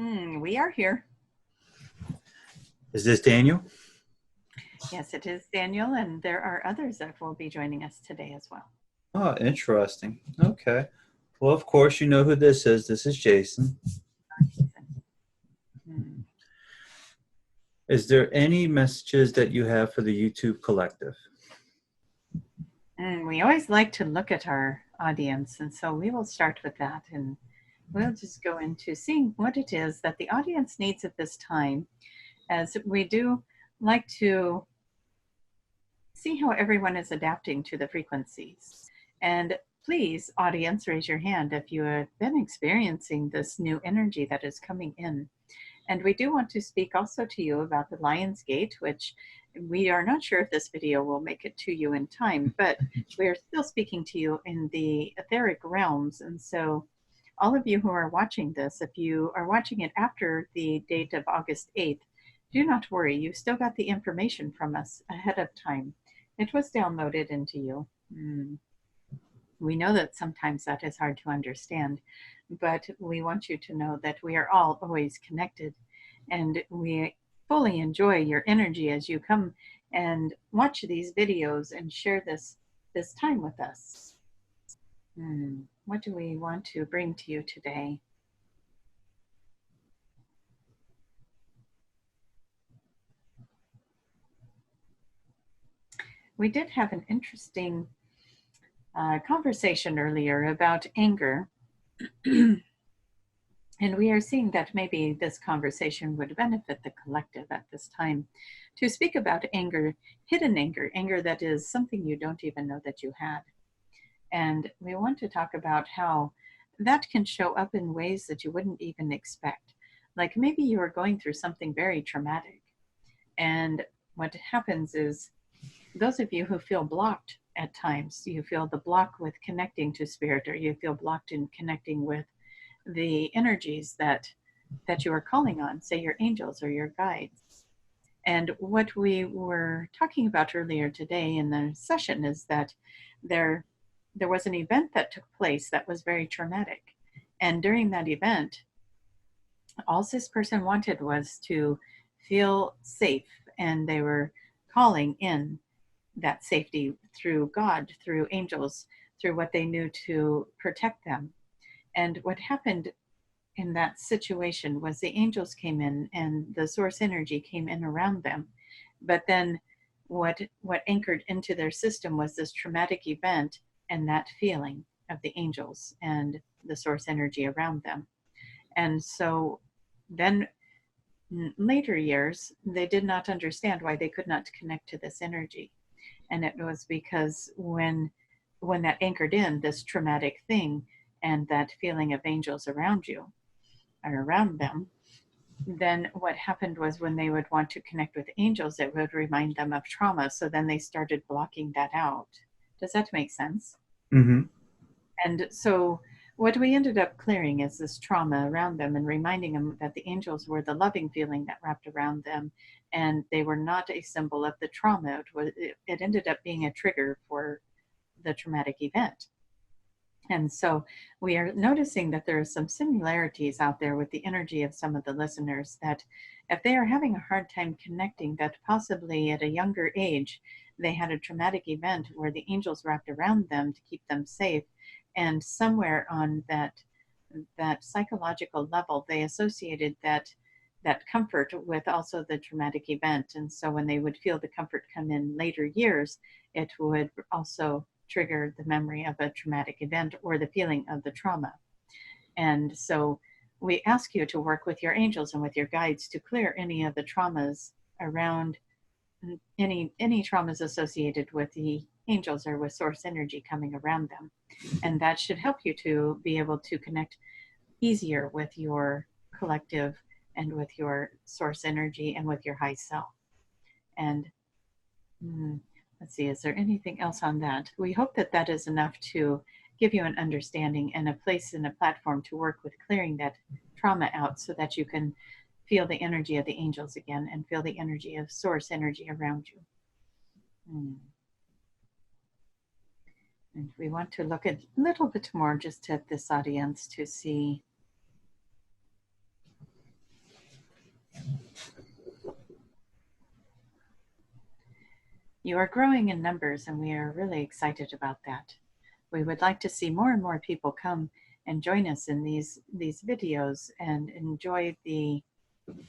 We are here. Is this Daniel? Yes, it is Daniel, and there are others that will be joining us today as well. Oh, interesting. Okay. Well, of course, you know who this is. This is Jason. Is there any messages that you have for the YouTube collective? We always like to look at our audience, and so we will start with that, and we'll just go into seeing what it is that the audience needs at this time, as we do like to see how everyone is adapting to the frequencies. And please, audience, raise your hand if you have been experiencing this new energy that is coming in. And we do want to speak also to you about the Lion's Gate, which we are not sure if this video will make it to you in time, but we are still speaking to you in the etheric realms. And so all of you who are watching this, if you are watching it after the date of August 8th, do not worry, you still got the information from us ahead of time. It was downloaded into you. We know that sometimes that is hard to understand, but we want you to know that we are all always connected, and we fully enjoy your energy as you come and watch these videos and share this time with us. What do we want to bring to you today? We did have an interesting conversation earlier about anger. And we are seeing that maybe this conversation would benefit the collective at this time to speak about anger, hidden anger that is something you don't even know that you had. And we want to talk about how that can show up in ways that you wouldn't even expect. Like maybe you are going through something very traumatic. And what happens is those of you who feel blocked at times, you feel the block with connecting to spirit, or you feel blocked in connecting with the energies that you are calling on, say your angels or your guides. And what we were talking about earlier today in the session is that there was an event that took place that was very traumatic. And during that event, all this person wanted was to feel safe, and they were calling in that safety through God, through angels, through what they knew to protect them. And what happened in that situation was the angels came in and the source energy came in around them. But then what anchored into their system was this traumatic event and that feeling of the angels and the source energy around them. And so then later years, they did not understand why they could not connect to this energy. And it was because when that anchored in this traumatic thing and that feeling of angels around you or around them, then what happened was when they would want to connect with angels, it would remind them of trauma. So then they started blocking that out. Does that make sense? Mm-hmm. And so what we ended up clearing is this trauma around them and reminding them that the angels were the loving feeling that wrapped around them, and they were not a symbol of the trauma. It ended up being a trigger for the traumatic event. And so we are noticing that there are some similarities out there with the energy of some of the listeners, that if they are having a hard time connecting, that possibly at a younger age, they had a traumatic event where the angels wrapped around them to keep them safe. And somewhere on that psychological level, they associated that comfort with also the traumatic event. And so when they would feel the comfort come in later years, it would also trigger the memory of a traumatic event or the feeling of the trauma. And so we ask you to work with your angels and with your guides to clear any of the traumas around, any traumas associated with the angels or with source energy coming around them. And that should help you to be able to connect easier with your collective and with your source energy and with your high self. And let's see, is there anything else on that? We hope that that is enough to give you an understanding and a place and a platform to work with clearing that trauma out so that you can feel the energy of the angels again and feel the energy of source energy around you. And we want to look at a little bit more just at this audience to see You are growing in numbers, and we are really excited about that. We would like to see more and more people come and join us in these videos and enjoy the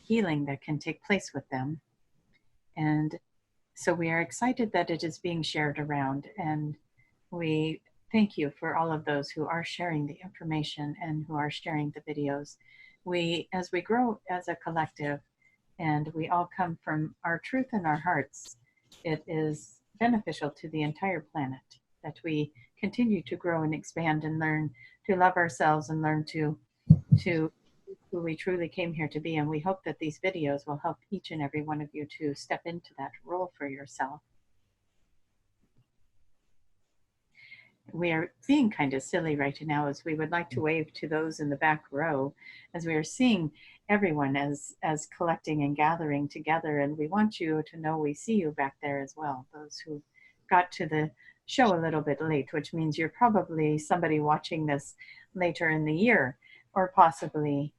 healing that can take place with them. And so we are excited that it is being shared around, and we thank you for all of those who are sharing the information and who are sharing the videos. As we grow as a collective and we all come from our truth and our hearts, it is beneficial to the entire planet that we continue to grow and expand and learn to love ourselves and learn to who we truly came here to be. And we hope that these videos will help each and every one of you to step into that role for yourself. We are being kind of silly right now as we would like to wave to those in the back row as we are seeing everyone as collecting and gathering together. And we want you to know we see you back there as well, those who got to the show a little bit late, which means you're probably somebody watching this later in the year, or possibly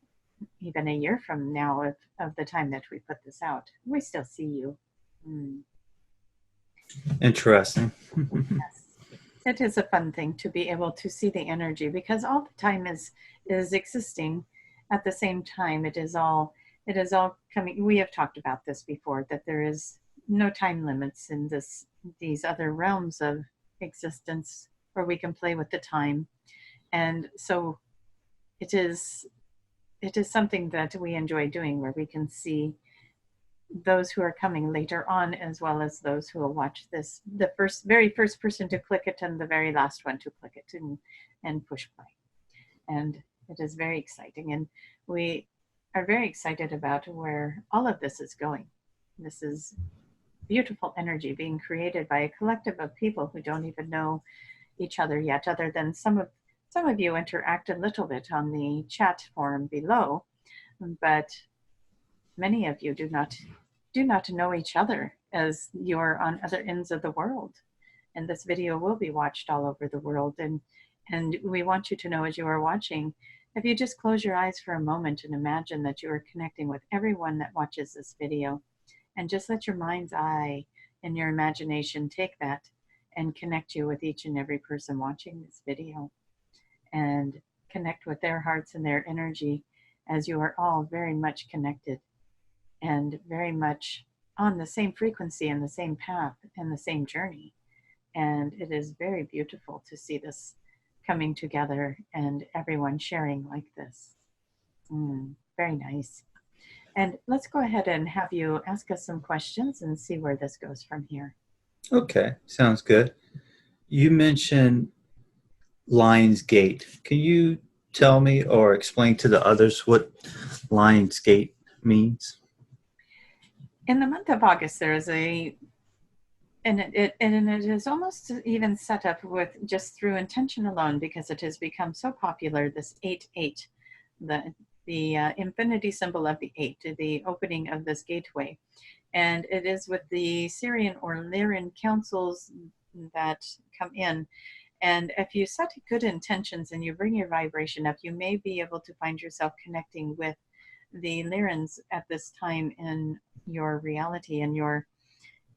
even a year from now of the time that we put this out. We still see you. Interesting. Yes. It is a fun thing to be able to see the energy, because all the time is existing at the same time. It is all coming. We have talked about this before, that there is no time limits in these other realms of existence where we can play with the time. And so it is something that we enjoy doing, where we can see those who are coming later on, as well as those who will watch this, the very first person to click it and the very last one to click it and push play. And it is very exciting. And we are very excited about where all of this is going. This is beautiful energy being created by a collective of people who don't even know each other yet, other than some of you interact a little bit on the chat forum below, but many of you do not know each other, as you're on other ends of the world. And this video will be watched all over the world. And we want you to know, as you are watching, if you just close your eyes for a moment and imagine that you are connecting with everyone that watches this video, and just let your mind's eye and your imagination take that and connect you with each and every person watching this video, and connect with their hearts and their energy, as you are all very much connected and very much on the same frequency and the same path and the same journey. And it is very beautiful to see this coming together and everyone sharing like this. Very nice. And let's go ahead and have you ask us some questions and see where this goes from here. Okay, sounds good. You mentioned Lion's Gate. Can you tell me or explain to the others what Lion's Gate means? In the month of August, there is and it is almost even set up with just through intention alone, because it has become so popular, this 8-8, the infinity symbol of the 8, the opening of this gateway. And it is with the Syrian or Lyran councils that come in. And if you set good intentions and you bring your vibration up, you may be able to find yourself connecting with the Lyrans at this time in your reality and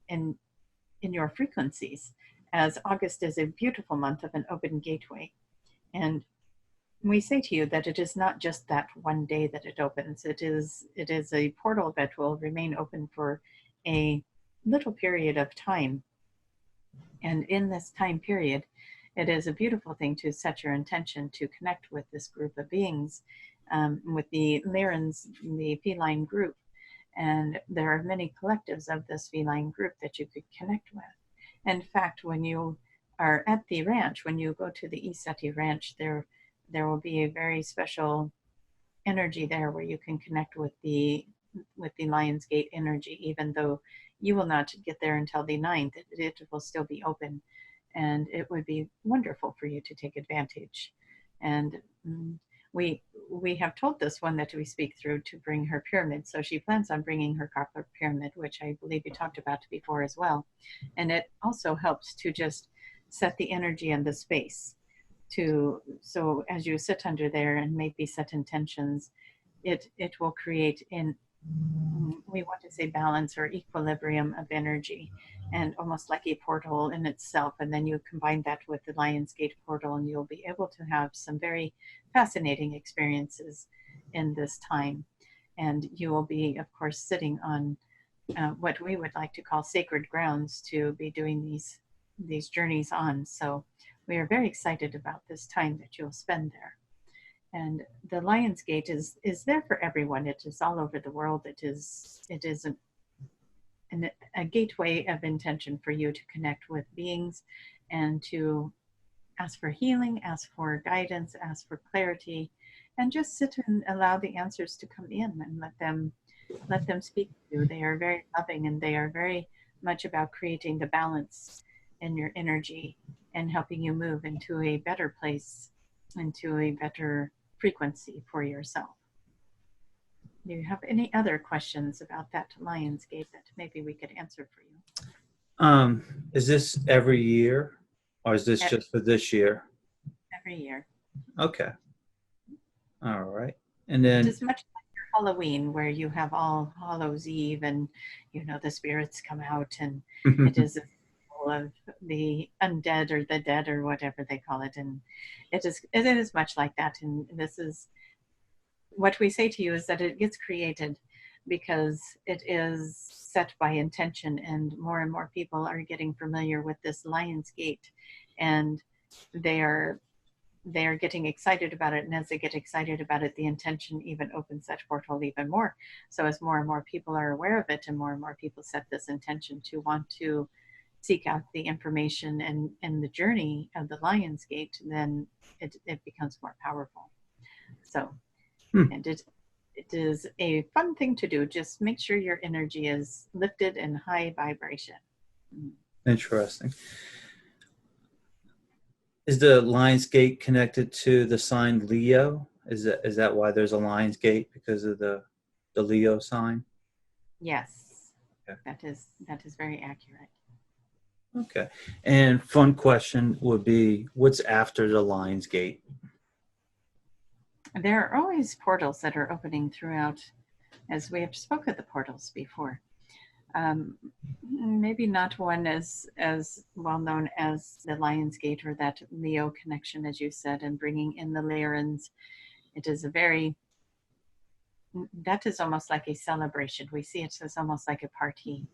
in your frequencies, as August is a beautiful month of an open gateway. And we say to you that it is not just that one day that it opens. It is a portal that will remain open for a little period of time. And in this time period, it is a beautiful thing to set your intention to connect with this group of beings, with the Lyrans, the feline group. And there are many collectives of this feline group that you could connect with. In fact, when you are at the ranch, when you go to the Isati Ranch, there will be a very special energy there where you can connect with the Lion's Gate energy, even though you will not get there until the 9th. It will still be open, and it would be wonderful for you to take advantage. And we have told this one that we speak through to bring her pyramid. So she plans on bringing her copper pyramid, which I believe you talked about before as well. And it also helps to just set the energy and the space so as you sit under there and maybe set intentions, it will create We want to say balance or equilibrium of energy, and almost like a portal in itself. And then you combine that with the Lion's Gate portal, and you'll be able to have some very fascinating experiences in this time. And you will be, of course, sitting on what we would like to call sacred grounds to be doing these journeys on. So we are very excited about this time that you'll spend there. And the Lion's Gate is there for everyone. It is all over the world. It is a gateway of intention for you to connect with beings and to ask for healing, ask for guidance, ask for clarity, and just sit and allow the answers to come in and let them speak to you. They are very loving, and they are very much about creating the balance in your energy and helping you move into a better place, into a better frequency for yourself. Do you have any other questions about that Lion's Gate that maybe we could answer for you? Is this every year, or is this just for this year? Every year. Okay. All right. And then It is much like your Halloween, where you have All Hallows Eve, and the spirits come out, and it is a symbol of the undead or the dead or whatever they call it, and it is much like that. And this is what we say to you, is that it gets created because it is set by intention, and more people are getting familiar with this Lion's Gate, and they are getting excited about it. And as they get excited about it, the intention even opens that portal even more. So as more and more people are aware of it, and more people set this intention to want to seek out the information and the journey of the Lion's Gate, then it becomes more powerful. So, and it is a fun thing to do. Just make sure your energy is lifted and high vibration. Interesting. Is the Lion's Gate connected to the sign Leo? Is that why there's a Lion's Gate, because of the Leo sign? Yes, okay. That is very accurate. Okay. And fun question would be, what's after the Lion's Gate? There are always portals that are opening throughout, as we have spoken of the portals before. Maybe not one as well known as the Lion's Gate, or that Leo connection, as you said, and bringing in the Lyrans. It is that is almost like a celebration. We see it as almost like a party,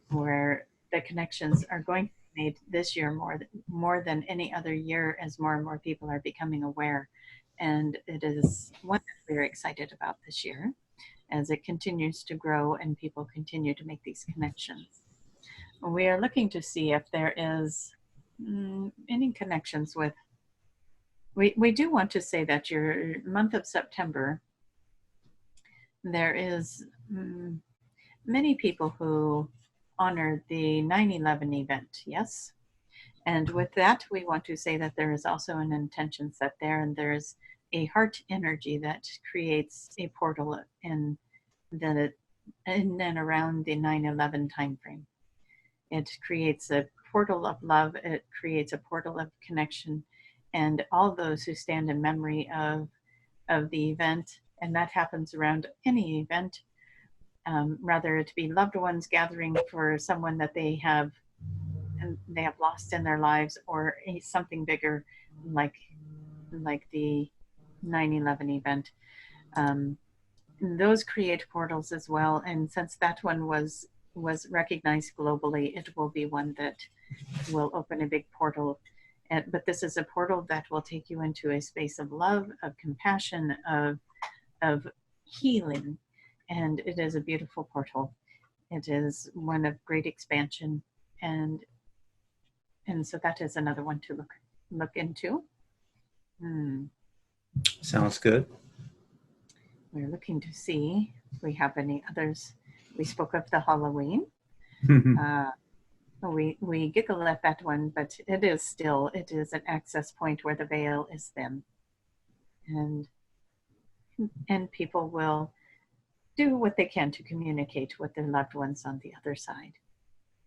where the connections are going to be made this year more than any other year, as more and more people are becoming aware. And it is one that we're excited about this year, as it continues to grow and people continue to make these connections. We are looking to see if there is any connections with, we do want to say that your month of September, there is many people who honor the 9/11 event, yes? And with that, we want to say that there is also an intention set there, and there's a heart energy that creates a portal in and around the 9/11 timeframe. It creates a portal of love. It creates a portal of connection, and all those who stand in memory of the event, and that happens around any event, rather it be loved ones gathering for someone that they have lost in their lives, or something bigger like the 9/11 event. Those create portals as well, and since that one was recognized globally, it will be one that will open a big portal. But this is a portal that will take you into a space of love, of compassion, of healing, and it is a beautiful portal. It is one of great expansion, and so that is another one to look into. Sounds good. We're looking to see if we have any others. We spoke of the Halloween. We giggle at that one, but it is an access point where the veil is thin, and people will do what they can to communicate with their loved ones on the other side.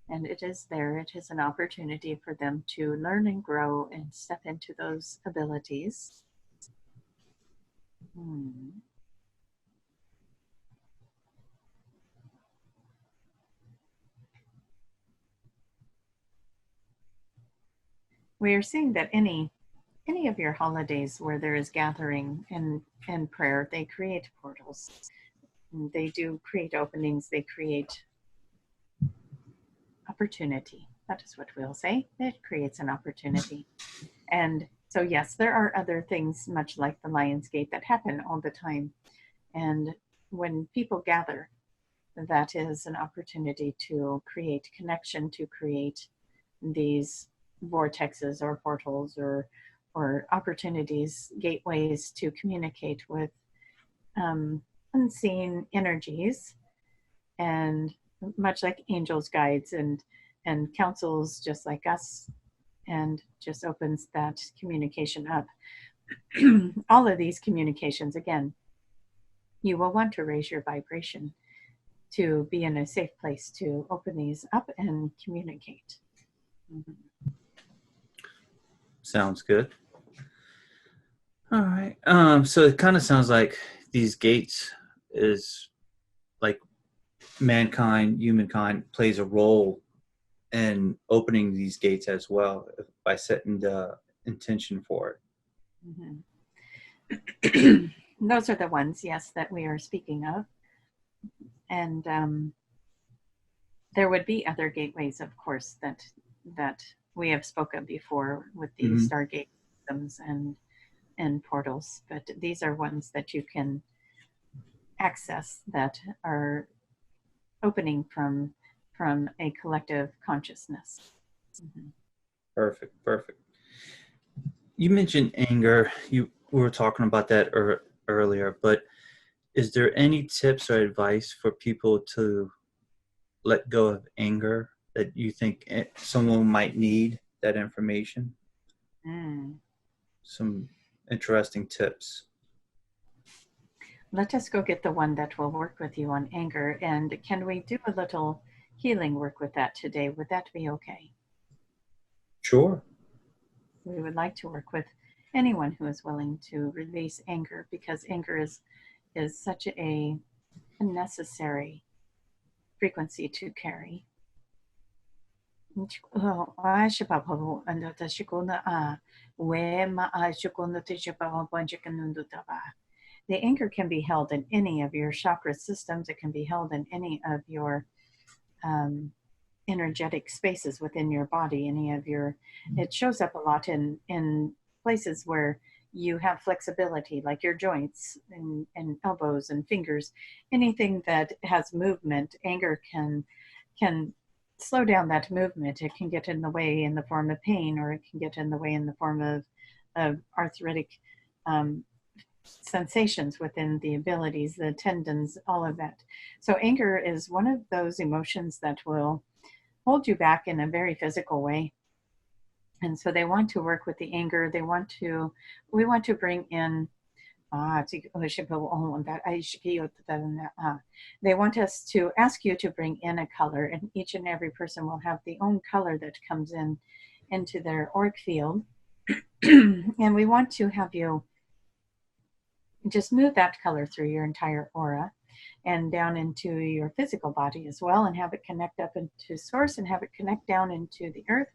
And it is there. It is an opportunity for them to learn and grow and step into those abilities. we are seeing that any of your holidays where there is gathering and prayer, they create portals. They do create openings. They create opportunity. That is what we'll say. It creates an opportunity. And so, yes, there are other things, much like the Lion's Gate, that happen all the time. And when people gather, that is an opportunity to create connection, to create these vortexes or portals or opportunities, gateways to communicate with unseen energies, and much like angels, guides, and councils, just like us, and just opens that communication up. All of these communications, again, you will want to raise your vibration to be in a safe place to open these up and communicate. Mm-hmm. Sounds good. All right. So it kind of sounds like these gates is like humankind plays a role in opening these gates as well by setting the intention for it. Mm-hmm. Those are the ones, yes, that we are speaking of. And there would be other gateways, of course, that we have spoken before with these Stargate systems and portals, but these are ones that you can access that are opening from a collective consciousness. Mm-hmm. Perfect. You mentioned anger. We were talking about that earlier, but is there any tips or advice for people to let go of anger that you think someone might need that information? Some interesting tips. Let us go get the one that will work with you on anger. And can we do a little healing work with that today? Would that be okay? Sure. We would like to work with anyone who is willing to release anger, because anger is such a necessary frequency to carry. The anger can be held in any of your chakra systems. It can be held in any of your energetic spaces within your body. It shows up a lot in places where you have flexibility, like your joints and elbows and fingers. Anything that has movement, anger can slow down that movement. It can get in the way in the form of pain, or it can get in the way in the form of arthritic sensations within the abilities, the tendons, all of that. So anger is one of those emotions that will hold you back in a very physical way. And so they want to work with the anger. We want to bring in they want us to ask you to bring in a color, and each and every person will have the own color that comes into their auric field. And we want to have you just move that color through your entire aura and down into your physical body as well, and have it connect up into source, and have it connect down into the earth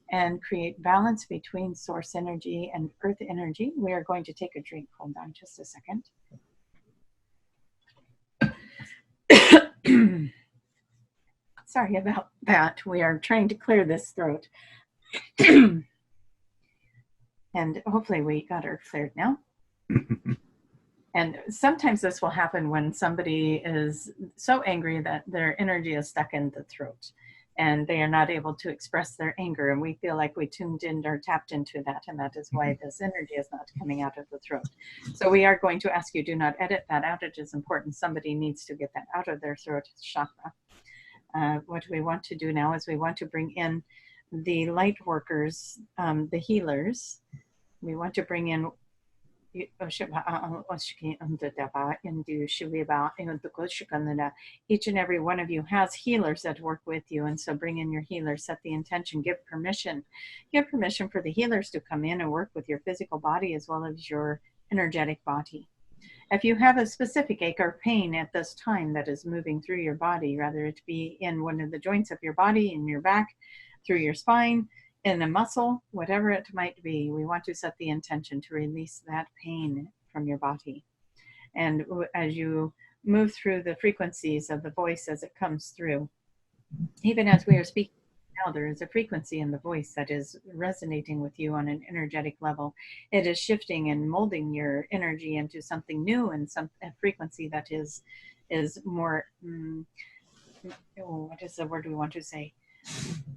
and create balance between source energy and earth energy. We are going to take a drink. Hold on just a second. Sorry about that. We are trying to clear this throat. And hopefully we got her cleared now. And sometimes this will happen when somebody is so angry that their energy is stuck in the throat and they are not able to express their anger. And we feel like we tuned in or tapped into that. And that is why this energy is not coming out of the throat. So we are going to ask you, do not edit that out. It is important. Somebody needs to get that out of their throat chakra. What we want to do now is we want to bring in the light workers, the healers. We want to bring in each and every one of you has healers that work with you, and so bring in your healers, set the intention, give permission for the healers to come in and work with your physical body as well as your energetic body. If you have a specific ache or pain at this time that is moving through your body, rather it be in one of the joints of your body, in your back, through your spine, in the muscle, whatever it might be. We want to set the intention to release that pain from your body. And as you move through the frequencies of the voice as it comes through, even as we are speaking now, there is a frequency in the voice that is resonating with you on an energetic level. It is shifting and molding your energy into something new, and a frequency that is more, what is the word we want to say?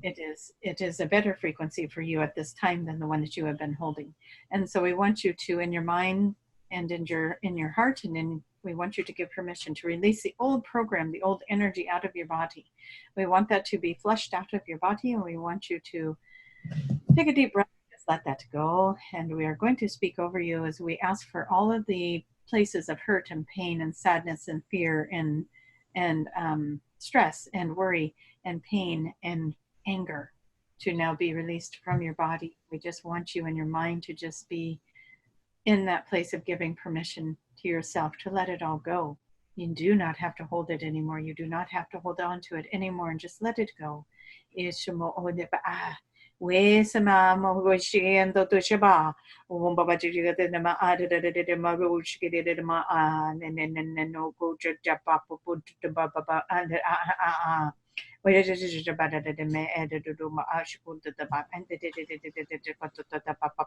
It is a better frequency for you at this time than the one that you have been holding. And so we want you to, in your mind and in your heart, and we want you to give permission to release the old program, the old energy out of your body. We want that to be flushed out of your body, and we want you to take a deep breath, just let that go. And we are going to speak over you as we ask for all of the places of hurt and pain and sadness and fear and stress and worry and pain and anger to now be released from your body. We just want you in your mind to just be in that place of giving permission to yourself to let it all go. You do not have to hold it anymore. You do not have to hold on to it anymore, and just let it go. We sama mo shiendo to shaba baba jiga de ma de ma ruch get de ma no go japa put to baba and we just about the me edited to do my ashput the bab and the papa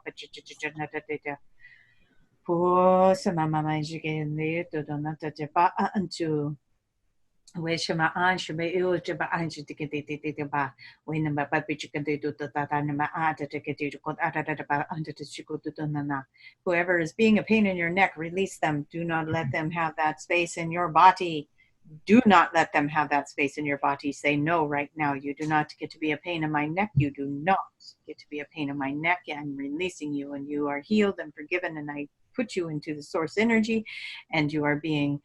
po sama mama jiga de to not the ba unto we shama an shama you jaba an shitike de ba we number papi chicken de to tata nama ata take to got ata ba under the chico to nana. Whoever is being a pain in your neck, release them. Do not let them have that space in your body. Do not let them have that space in your body. Say no right now. You do not get to be a pain in my neck. You do not get to be a pain in my neck. I'm releasing you, and you are healed and forgiven, and I put you into the source energy, and you are being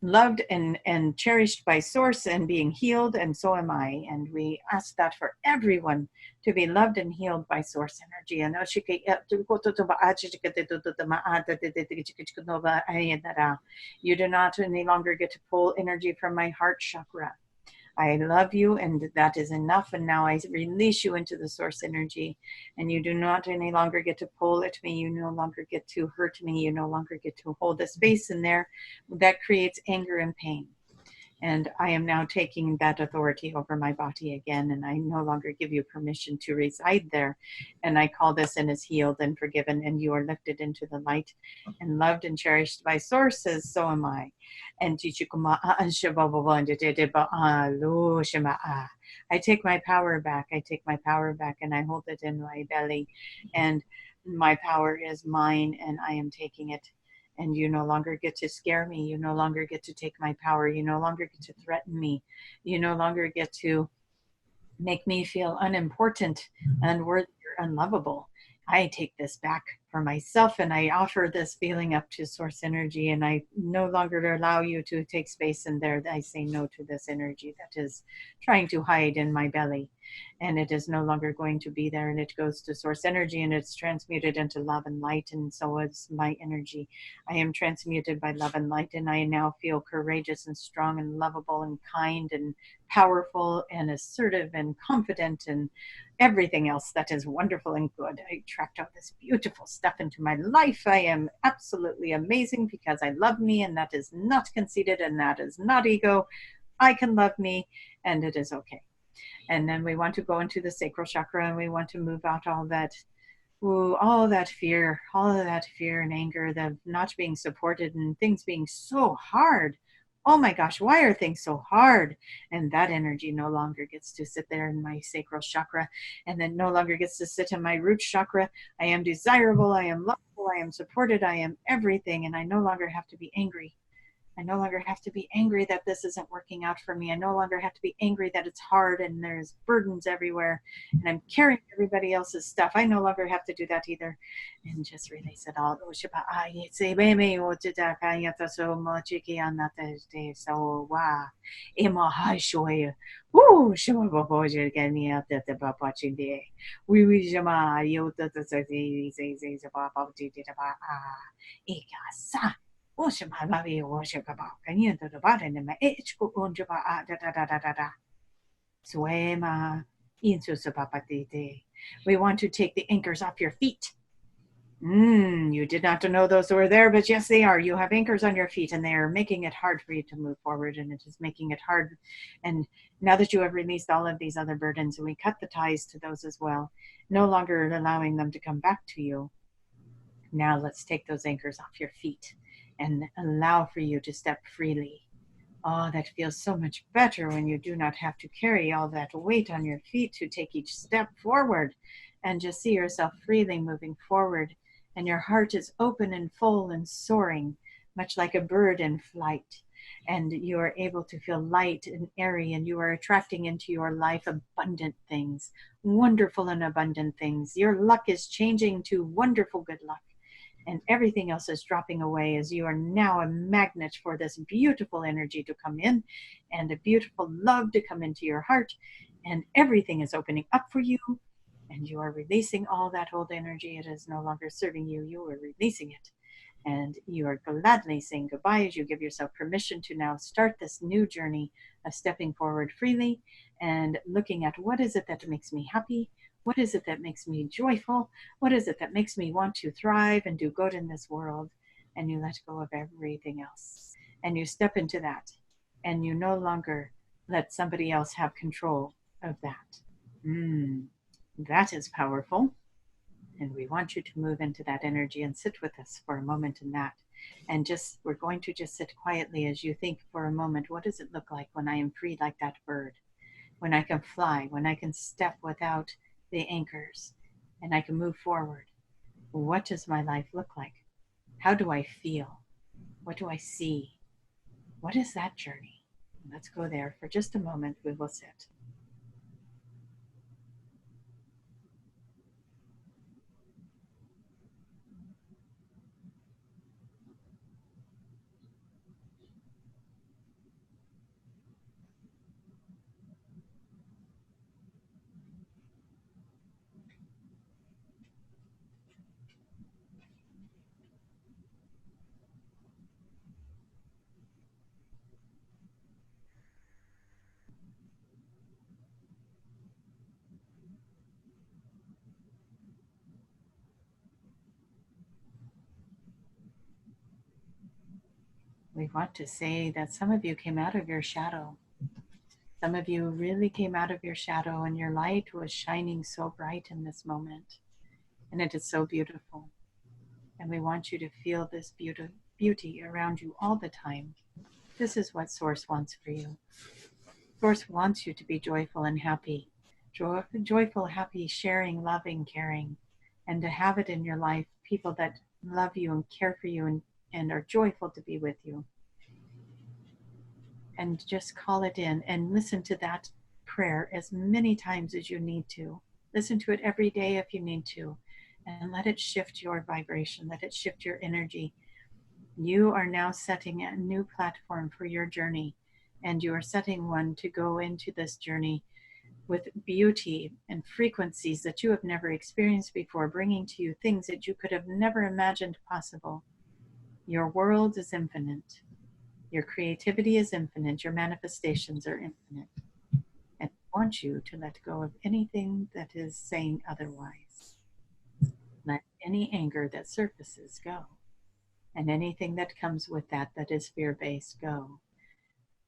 loved and cherished by source and being healed, and so am I. And we ask that for everyone to be loved and healed by source energy. And you do not any longer get to pull energy from my heart chakra. I love you, and that is enough. And now I release you into the source energy, and you do not any longer get to pull at me. You no longer get to hurt me. You no longer get to hold a space in there that creates anger and pain. And I am now taking that authority over my body again, and I no longer give you permission to reside there. And I call this in as healed and forgiven, and you are lifted into the light and loved and cherished by sources, so am I. And I take my power back. I take my power back, and I hold it in my belly. And my power is mine, and I am taking it. And you no longer get to scare me. You no longer get to take my power. You no longer get to threaten me. You no longer get to make me feel unimportant, unworthy, or unlovable. I take this back for myself, and I offer this feeling up to source energy, and I no longer allow you to take space in there. I say no to this energy that is trying to hide in my belly, and it is no longer going to be there, and it goes to source energy, and it's transmuted into love and light, and so is my energy. I am transmuted by love and light, and I now feel courageous and strong and lovable and kind and powerful and assertive and confident and everything else that is wonderful and good. I attract all this beautiful stuff into my life. I am absolutely amazing because I love me, and that is not conceited, and that is not ego. I can love me, and it is okay. And then we want to go into the sacral chakra, and we want to move out all that fear and anger, the not being supported and things being so hard. Oh my gosh, why are things so hard? And that energy no longer gets to sit there in my sacral chakra, and then no longer gets to sit in my root chakra. I am desirable, I am lovable, I am supported, I am everything, and I no longer have to be angry. I no longer have to be angry that this isn't working out for me. I no longer have to be angry that it's hard and there's burdens everywhere and I'm carrying everybody else's stuff. I no longer have to do that either. And just release it all. Suema, insu sapapatite, We want to take the anchors off your feet. You did not know those were there, but yes, they are. You have anchors on your feet, and they are making it hard for you to move forward, and it is making it hard. And now that you have released all of these other burdens, and we cut the ties to those as well, no longer allowing them to come back to you. Now let's take those anchors off your feet and allow for you to step freely. Oh, that feels so much better when you do not have to carry all that weight on your feet to take each step forward, and just see yourself freely moving forward. And your heart is open and full and soaring, much like a bird in flight. And you are able to feel light and airy, and you are attracting into your life abundant things, wonderful and abundant things. Your luck is changing to wonderful good luck. And everything else is dropping away, as you are now a magnet for this beautiful energy to come in, and a beautiful love to come into your heart. And everything is opening up for you, and you are releasing all that old energy. It is no longer serving you. You are releasing it. And you are gladly saying goodbye as you give yourself permission to now start this new journey of stepping forward freely and looking at what is it that makes me happy? What is it that makes me joyful? What is it that makes me want to thrive and do good in this world? And you let go of everything else. And you step into that. And you no longer let somebody else have control of that. That is powerful. And we want you to move into that energy and sit with us for a moment in that. And we're going to just sit quietly as you think for a moment, what does it look like when I am free like that bird? When I can fly, when I can step without the anchors, and I can move forward. What does my life look like? How do I feel? What do I see? What is that journey? Let's go there for just a moment. We will sit. We want to say that some of you came out of your shadow. Some of you really came out of your shadow, and your light was shining so bright in this moment. And it is so beautiful. And we want you to feel this beauty around you all the time. This is what Source wants for you. Source wants you to be joyful and happy. Joyful, happy, sharing, loving, caring. And to have it in your life, people that love you and care for you and are joyful to be with you. And just call it in and listen to that prayer as many times as you need to. Listen to it every day if you need to. And let it shift your vibration. Let it shift your energy. You are now setting a new platform for your journey. And you are setting one to go into this journey with beauty and frequencies that you have never experienced before, bringing to you things that you could have never imagined possible. Your world is infinite. Your creativity is infinite. Your manifestations are infinite. And I want you to let go of anything that is saying otherwise. Let any anger that surfaces go. And anything that comes with that is fear-based go.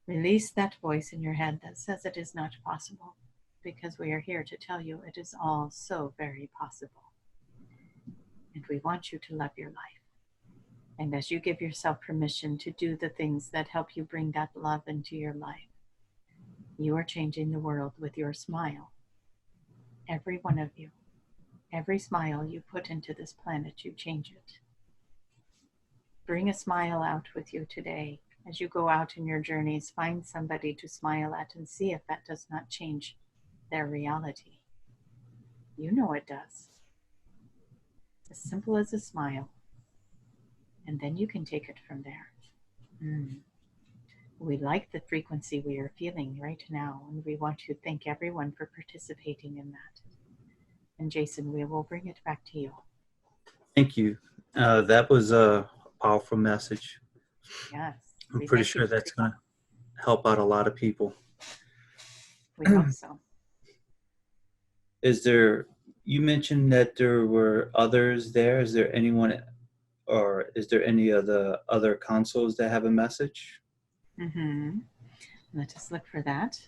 Release that voice in your head that says it is not possible, because we are here to tell you it is all so very possible. And we want you to love your life. And as you give yourself permission to do the things that help you bring that love into your life, you are changing the world with your smile. Every one of you. Every smile you put into this planet, you change it. Bring a smile out with you today. As you go out in your journeys, find somebody to smile at and see if that does not change their reality. You know it does. As simple as a smile. And then you can take it from there. We like the frequency we are feeling right now, and we want to thank everyone for participating in that. And Jason, we will bring it back to you. Thank you. That was a powerful message. Yes. I'm pretty sure that's going to help out a lot of people. We hope so. Is there You mentioned that there were others there. Is there anyone, or is there any of the other consoles that have a message? Mm-hmm. Let us look for that.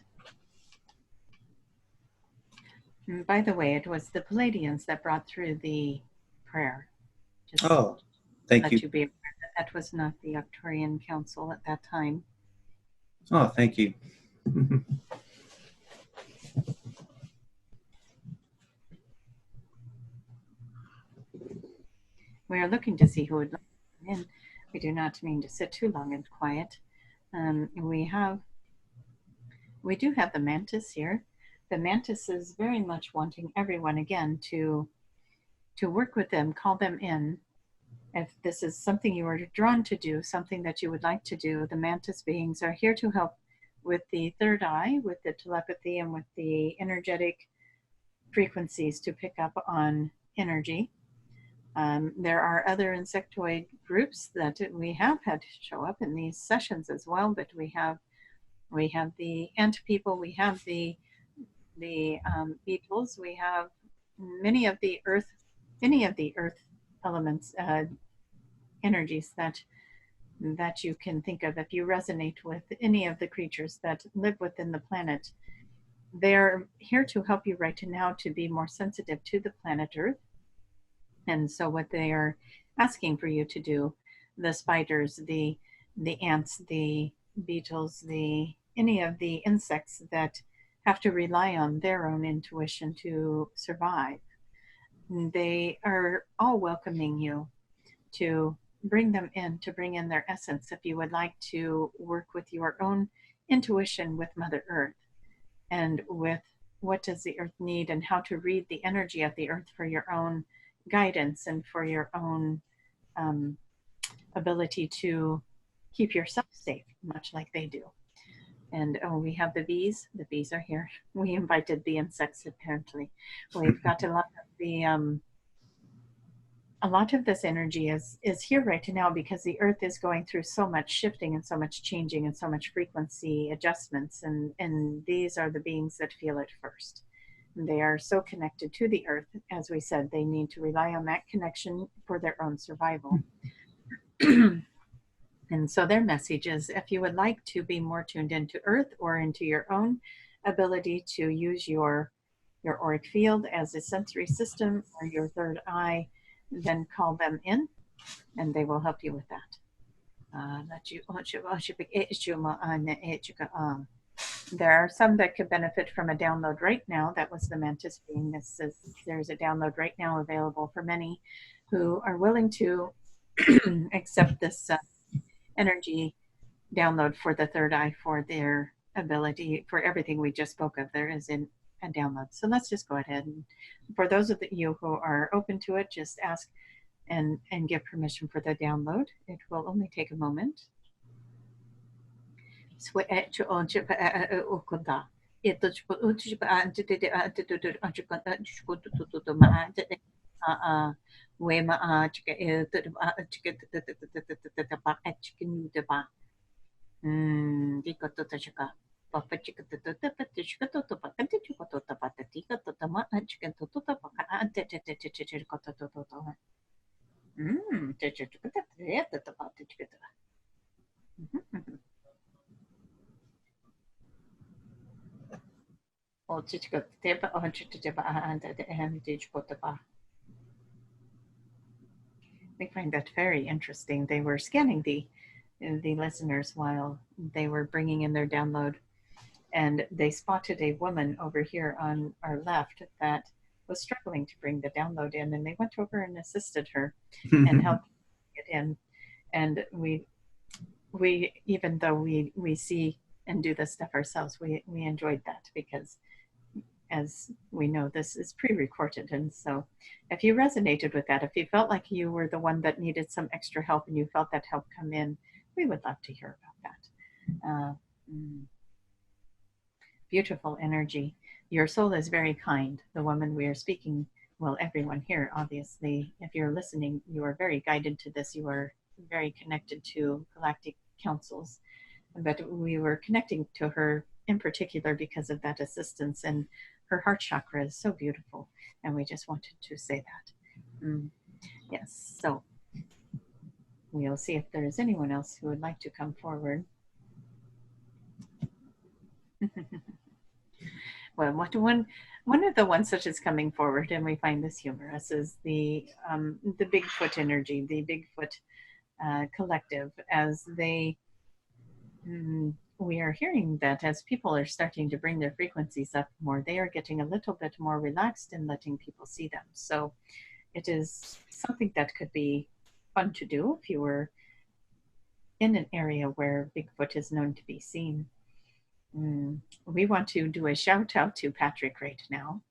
And by the way, it was the Pleiadians that brought through the prayer. Just Oh, thank let you. you be aware that that was not the Pleiadian Council at that time. Oh, thank you. We are looking to see who would like to come in. We do not mean to sit too long and quiet. We do have the Mantis here. The Mantis is very much wanting everyone again to work with them, call them in. If this is something you are drawn to do, something that you would like to do, the Mantis beings are here to help with the third eye, with the telepathy, and with the energetic frequencies to pick up on energy. There are other insectoid groups that we have had show up in these sessions as well, but we have the ant people, we have the beetles, we have many of the earth elements, energies that you can think of. If you resonate with any of the creatures that live within the planet, they're here to help you right now to be more sensitive to the planet Earth. And so what they are asking for you to do, the spiders, the ants, the beetles, the any of the insects that have to rely on their own intuition to survive, they are all welcoming you to bring them in, to bring in their essence. If you would like to work with your own intuition with Mother Earth and with what does the earth need and how to read the energy of the earth for your own guidance and for your own ability to keep yourself safe, much like they do. And we have the bees. The bees are here. We invited the insects, apparently. We've got a lot of this energy is here right now because the earth is going through so much shifting and so much changing and so much frequency adjustments, and these are the beings that feel it first. They are so connected to the earth. As we said, they need to rely on that connection for their own survival. And so their message is, if you would like to be more tuned into earth or into your own ability to use your auric field as a sensory system or your third eye, then call them in and they will help you with that. There are some that could benefit from a download right now. That was the Mantis being. This is, there's a download right now available for many who are willing to accept this energy download for the third eye, for their ability, for everything we just spoke of. There is a download. So let's just go ahead, and for those of you who are open to it, just ask and give permission for the download. It will only take a moment. We find that very interesting. They were scanning the listeners while they were bringing in their download, and they spotted a woman over here on our left that was struggling to bring the download in, and they went over and assisted her and helped get in. And we even though we see and do this stuff ourselves, we enjoyed that because, as we know, this is pre-recorded. And so if you resonated with that, if you felt like you were the one that needed some extra help and you felt that help come in, we would love to hear about that. Beautiful energy. Your soul is very kind. The woman we are speaking, well, everyone here, obviously, if you're listening, you are very guided to this. You are very connected to galactic councils. But we were connecting to her in particular because of that assistance. And her heart chakra is so beautiful, and we just wanted to say that. Yes, so we'll see if there's anyone else who would like to come forward. Well, one of the ones that is coming forward, and we find this humorous, is the Bigfoot energy, the Bigfoot collective, as they. We are hearing that as people are starting to bring their frequencies up more, they are getting a little bit more relaxed in letting people see them. So it is something that could be fun to do if you were in an area where Bigfoot is known to be seen. We want to do a shout out to Patrick right now.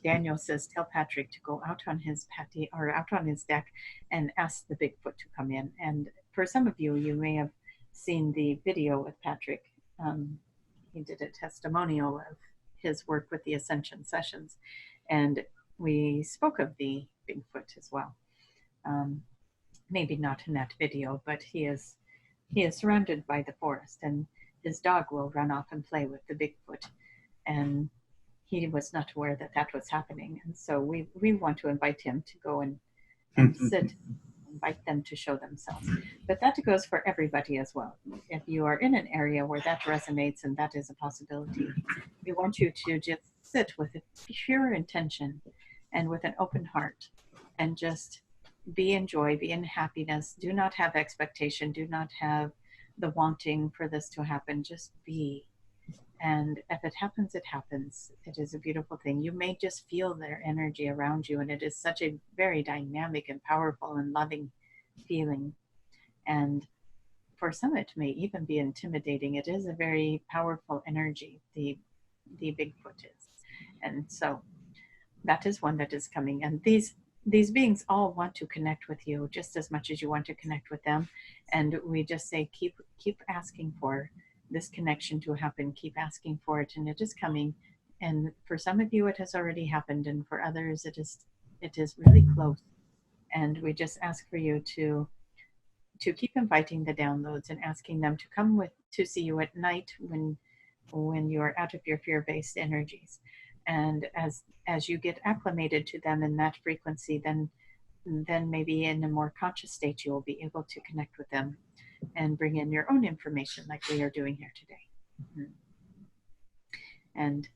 Daniel says, tell Patrick to go out on his patio or out on his deck and ask the Bigfoot to come in. And for some of you, you may have seen the video with Patrick. He did a testimonial of his work with the Ascension sessions, and we spoke of the Bigfoot as well. Maybe not in that video, but he is surrounded by the forest, and his dog will run off and play with the Bigfoot, and he was not aware that that was happening. And so we want to invite him to go and sit, invite them to show themselves. But that goes for everybody as well. If you are in an area where that resonates and that is a possibility, we want you to just sit with a pure intention and with an open heart and just be in joy, be in happiness. Do not have expectation. Do not have the wanting for this to happen. Just be. And if it happens, it happens. It is a beautiful thing. You may just feel their energy around you, and it is such a very dynamic and powerful and loving feeling. And for some, it may even be intimidating. It is a very powerful energy, the Bigfoot is. And so that is one that is coming. And these beings all want to connect with you just as much as you want to connect with them. And we just say, keep asking for this connection to happen. Keep asking for it, and it is coming. And for some of you, it has already happened, and for others, it is really close. And we just ask for you to keep inviting the downloads and asking them to come to see you at night when you are out of your fear-based energies. And as you get acclimated to them in that frequency, then maybe in a more conscious state, you will be able to connect with them and bring in your own information like we are doing here today. And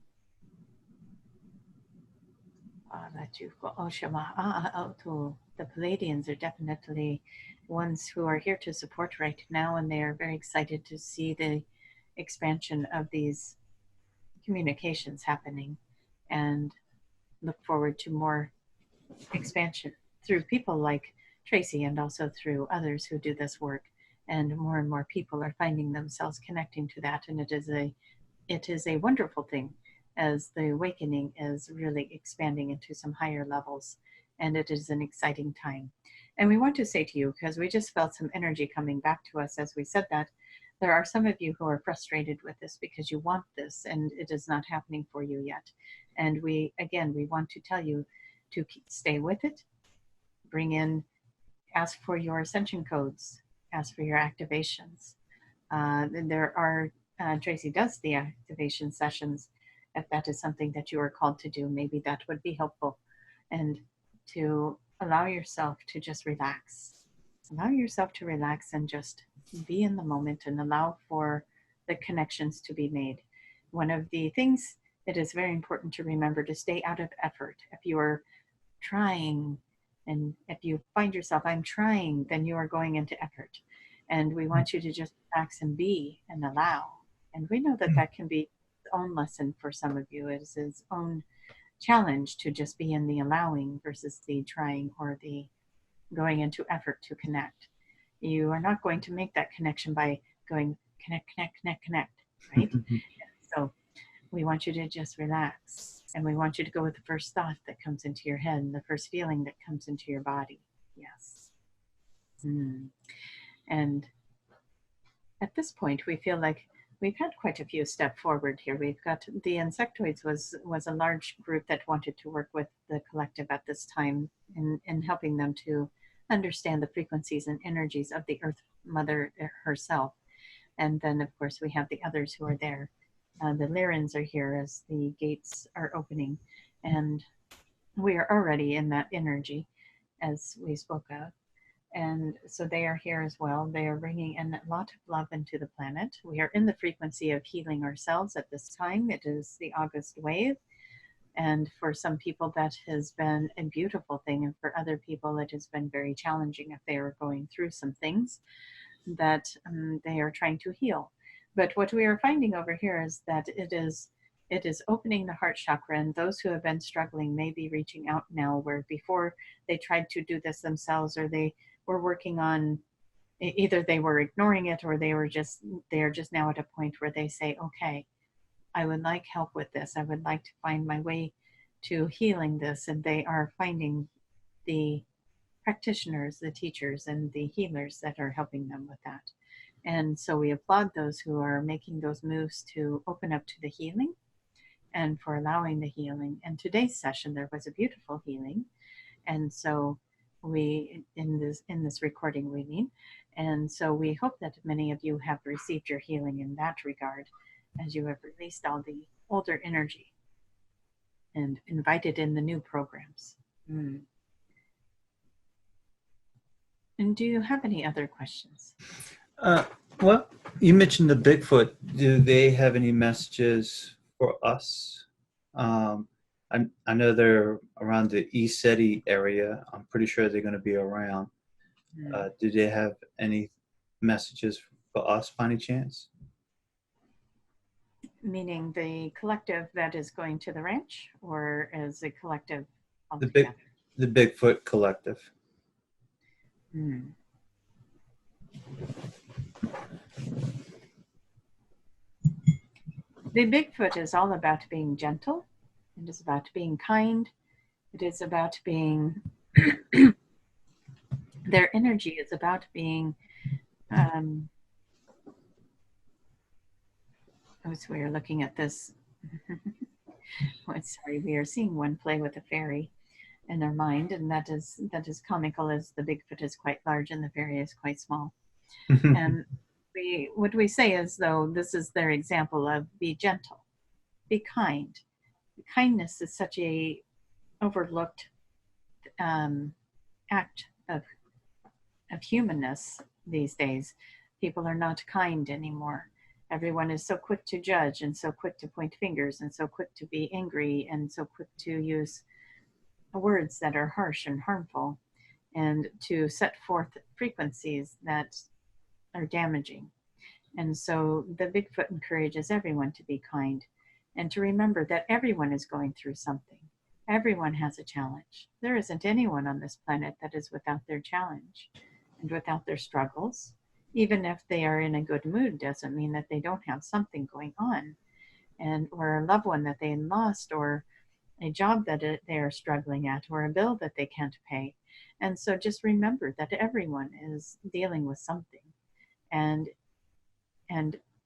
the Pleiadians are definitely ones who are here to support right now, and they are very excited to see the expansion of these communications happening and look forward to more expansion through people like Tracie and also through others who do this work. And more people are finding themselves connecting to that, and it is a wonderful thing as the awakening is really expanding into some higher levels, and it is an exciting time. And we want to say to you, because we just felt some energy coming back to us as we said that, there are some of you who are frustrated with this because you want this and it is not happening for you yet. And we want to tell you to stay with it, ask for your ascension codes, ask for your activations. There are, Tracie does the activation sessions. If that is something that you are called to do, maybe that would be helpful. And to allow yourself to just relax. Allow yourself to relax and just be in the moment and allow for the connections to be made. One of the things, it is very important to remember to stay out of effort. If you are trying, and if you find yourself, I'm trying, then you are going into effort. And we want you to just relax and be and allow. And we know that that can be its own lesson for some of you. It is its own challenge to just be in the allowing versus the trying or the going into effort to connect. You are not going to make that connection by going connect, right? So we want you to just relax, and we want you to go with the first thought that comes into your head and the first feeling that comes into your body. Yes. And at this point, we feel like we've had quite a few step forward here. We've got the insectoids was a large group that wanted to work with the collective at this time in helping them to understand the frequencies and energies of the Earth Mother herself. And then, of course, we have the others who are there The Lyrans are here as the gates are opening, and we are already in that energy as we spoke of. And so they are here as well. They are bringing in a lot of love into the planet. We are in the frequency of healing ourselves at this time. It is the August wave. And for some people, that has been a beautiful thing. And for other people, it has been very challenging if they are going through some things that they are trying to heal. But what we are finding over here is that it is opening the heart chakra, and those who have been struggling may be reaching out now, where before they tried to do this themselves, or they were working on, either they were ignoring it, or they are just now at a point where they say, okay, I would like help with this. I would like to find my way to healing this. And they are finding the practitioners, the teachers, and the healers that are helping them with that. And so we applaud those who are making those moves to open up to the healing and for allowing the healing. And today's session, there was a beautiful healing. And so we, in this recording, we mean, and so we hope that many of you have received your healing in that regard, as you have released all the older energy and invited in the new programs. And do you have any other questions? Well, you mentioned the Bigfoot. Do they have any messages for us? I know they're around the ECETI area. I'm pretty sure they're going to be around. Do they have any messages for us by any chance? Meaning the collective that is going to the ranch, or as a collective altogether? The Bigfoot collective. The Bigfoot is all about being gentle. It is about being kind. It is about being, their energy is about being, as we are looking at this, sorry, we are seeing one play with a fairy in our mind, and that is comical, as the Bigfoot is quite large and the fairy is quite small. And what we say is, though, this is their example of be gentle, be kind. Kindness is such a overlooked act of humanness these days. People are not kind anymore. Everyone is so quick to judge, and so quick to point fingers, and so quick to be angry, and so quick to use words that are harsh and harmful, and to set forth frequencies that are damaging. And so the Bigfoot encourages everyone to be kind and to remember that everyone is going through something. Everyone has a challenge. There isn't anyone on this planet that is without their challenge and without their struggles. Even if they are in a good mood doesn't mean that they don't have something going on, and or a loved one that they lost, or a job that they are struggling at, or a bill that they can't pay. And so just remember that everyone is dealing with something. And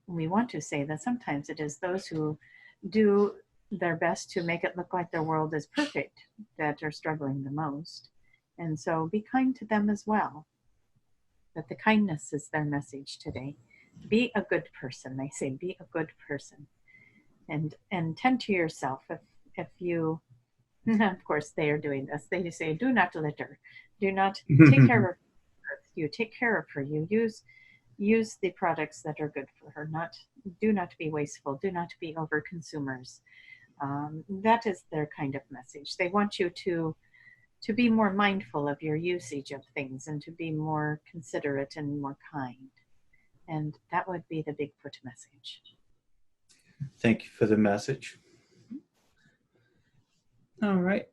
we want to say that sometimes it is those who do their best to make it look like their world is perfect that are struggling the most. And so be kind to them as well. But the kindness is their message today. Be a good person. They say, be a good person. And tend to yourself. If you, of course, they are doing this. They say, do not litter. Do not take care of her. You take care of her. You use the products that are good for her. Do not be wasteful. Do not be over consumers. That is their kind of message. They want you to be more mindful of your usage of things, and to be more considerate and more kind. And that would be the Bigfoot message. Thank you for the message. All right.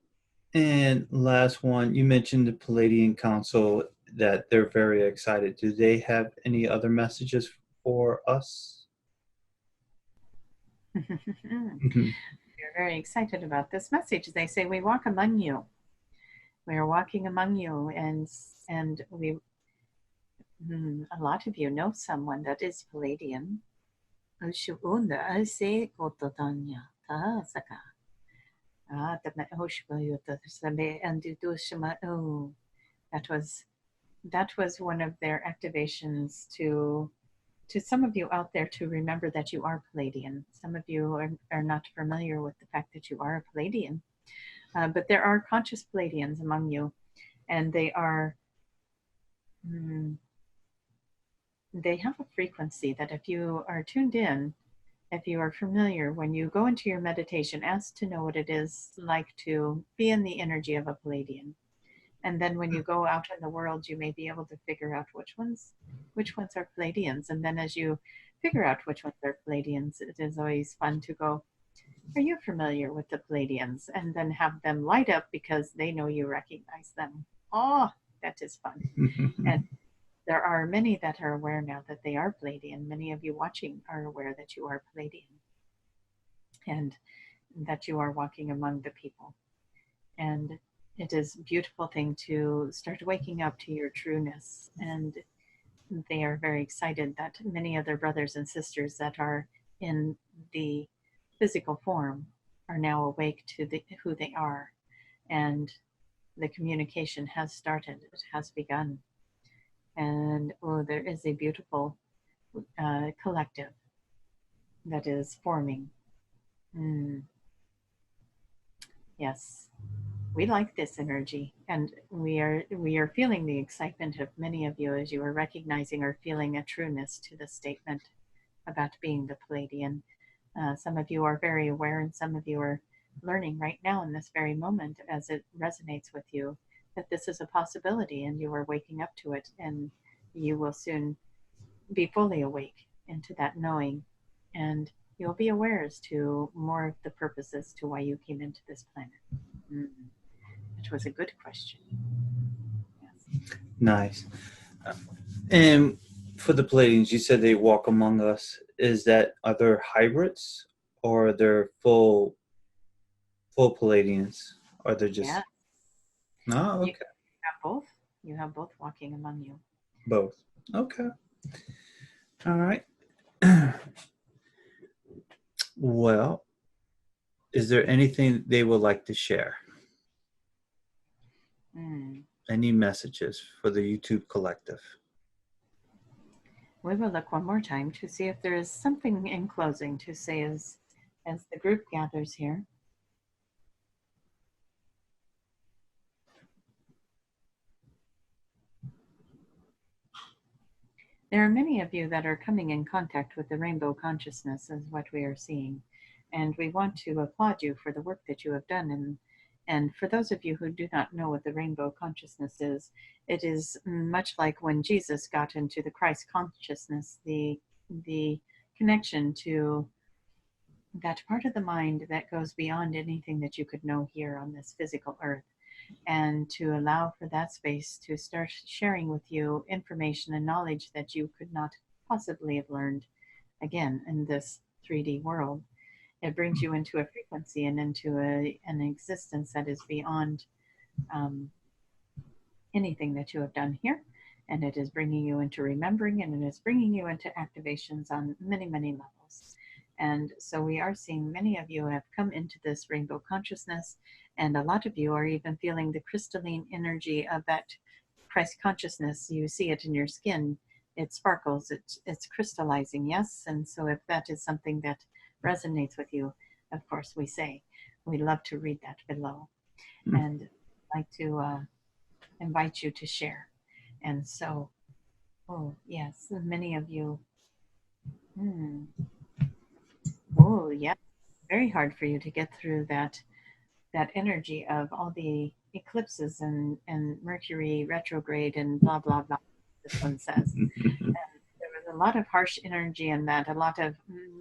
And last one, you mentioned the Pleiadian Council, that they're very excited. Do they have any other messages for us? We're very excited about this message. They say, we walk among you. We are walking among you, and we, a lot of you know someone that is Pleiadian. That was one of their activations to to some of you out there to remember that you are Pleiadian. Some of you are not familiar with the fact that you are a Pleiadian. But there are conscious Pleiadians among you, and they are, they have a frequency that if you are tuned in, if you are familiar, when you go into your meditation, ask to know what it is like to be in the energy of a Pleiadian. And then when you go out in the world, you may be able to figure out which ones are Pleiadians. And then as you figure out which ones are Pleiadians, it is always fun to go, are you familiar with the Pleiadians? And then have them light up because they know you recognize them. Oh, that is fun. And there are many that are aware now that they are Pleiadian. Many of you watching are aware that you are Pleiadian and that you are walking among the people. And it is a beautiful thing to start waking up to your trueness. And they are very excited that many of their brothers and sisters that are in the physical form are now awake to who they are. And the communication has started, it has begun. And there is a beautiful collective that is forming. Yes, we like this energy, and we are feeling the excitement of many of you as you are recognizing or feeling a trueness to the statement about being the Pleiadian. Some of you are very aware, and some of you are learning right now in this very moment as it resonates with you that this is a possibility, and you are waking up to it, and you will soon be fully awake into that knowing, and you'll be aware as to more of the purposes to why you came into this planet. It was a good question. Yes. Nice. And for the Pleiadians, you said they walk among us. Are there hybrids, or are there full Pleiadians? Are they just? Yeah. Oh, okay. You have both. You have both walking among you. Both. Okay. All right. Well, is there anything they would like to share? Any messages for the YouTube collective? We will look one more time to see if there is something in closing to say as the group gathers here. There are many of you that are coming in contact with the rainbow consciousness is what we are seeing. And we want to applaud you for the work that you have done. And for those of you who do not know what the rainbow consciousness is, it is much like when Jesus got into the Christ consciousness, the connection to that part of the mind that goes beyond anything that you could know here on this physical earth, and to allow for that space to start sharing with you information and knowledge that you could not possibly have learned again in this 3D world. It brings you into a frequency and into an existence that is beyond anything that you have done here. And it is bringing you into remembering, and it is bringing you into activations on many, many levels. And so we are seeing many of you have come into this rainbow consciousness, and a lot of you are even feeling the crystalline energy of that Christ consciousness. You see it in your skin. It sparkles, it's crystallizing, yes? And so if that is something that resonates with you, of course we say, we'd love to read that below. And I'd like to invite you to share. And so, oh yes, many of you, oh yeah, very hard for you to get through that energy of all the eclipses and Mercury retrograde and blah blah blah, this one says. And there was a lot of harsh energy in that, a lot of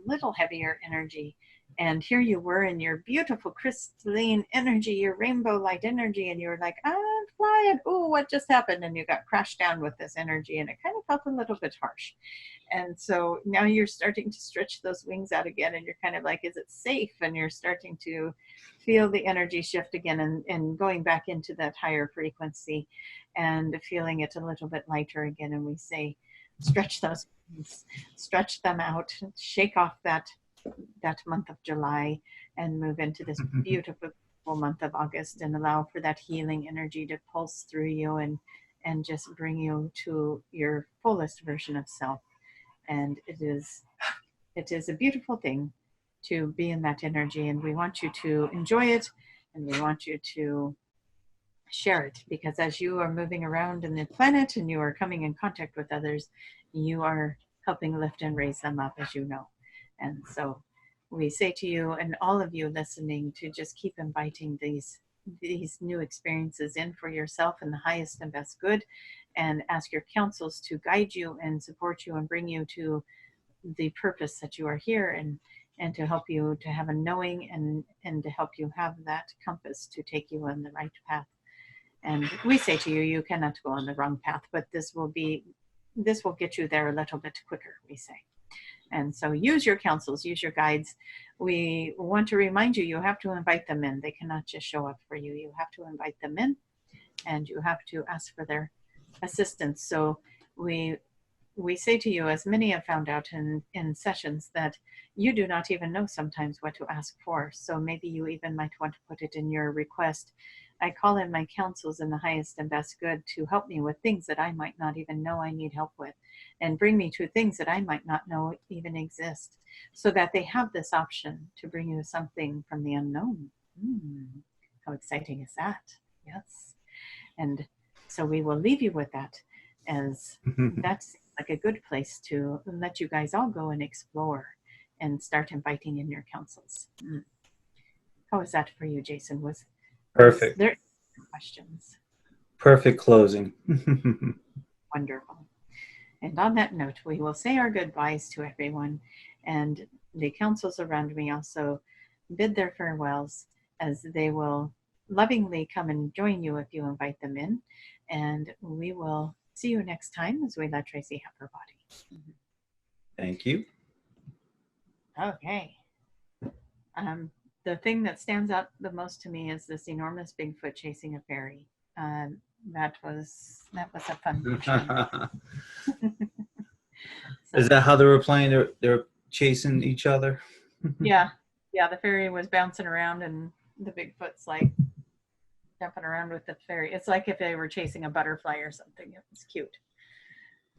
little heavier energy. And here you were in your beautiful crystalline energy, your rainbow light energy, and you were like, I'm flying. Oh, what just happened? And you got crashed down with this energy, and it kind of felt a little bit harsh. And so now you're starting to stretch those wings out again, and you're kind of like, is it safe? And you're starting to feel the energy shift again, and going back into that higher frequency and feeling it a little bit lighter again. And we say, stretch those wings, stretch them out, shake off that month of July, and move into this beautiful month of August, and allow for that healing energy to pulse through you and just bring you to your fullest version of self. And it is a beautiful thing to be in that energy, and we want you to enjoy it, and we want you to share it, because as you are moving around in the planet and you are coming in contact with others, you are helping lift and raise them up, as you know. And so we say to you and all of you listening to just keep inviting these new experiences in for yourself in the highest and best good, and ask your councils to guide you and support you and bring you to the purpose that you are here, and to help you to have a knowing, and to help you have that compass to take you on the right path. And we say to you, you cannot go on the wrong path, but this will get you there a little bit quicker, we say. And so use your counsels, use your guides. We want to remind you, you have to invite them in. They cannot just show up for you. You have to invite them in, and you have to ask for their assistance. So we say to you, as many have found out in sessions, that you do not even know sometimes what to ask for. So maybe you even might want to put it in your request. I call in my counsels in the highest and best good to help me with things that I might not even know I need help with, and bring me to things that I might not know even exist, so that they have this option to bring you something from the unknown. How exciting is that? Yes. And so we will leave you with that, as that's like a good place to let you guys all go and explore and start inviting in your councils. How was that for you, Jason? Perfect. There questions? Perfect closing. Wonderful. And on that note, we will say our goodbyes to everyone, and the councils around me also bid their farewells, as they will lovingly come and join you if you invite them in. And we will see you next time as we let Tracie have her body. Thank you. Okay. The thing that stands out the most to me is this enormous Bigfoot chasing a fairy. That was a fun picture. So, Is that how they were playing? They're chasing each other? yeah. The fairy was bouncing around, and the Bigfoot's like jumping around with the fairy. It's like if they were chasing a butterfly or something. It was cute.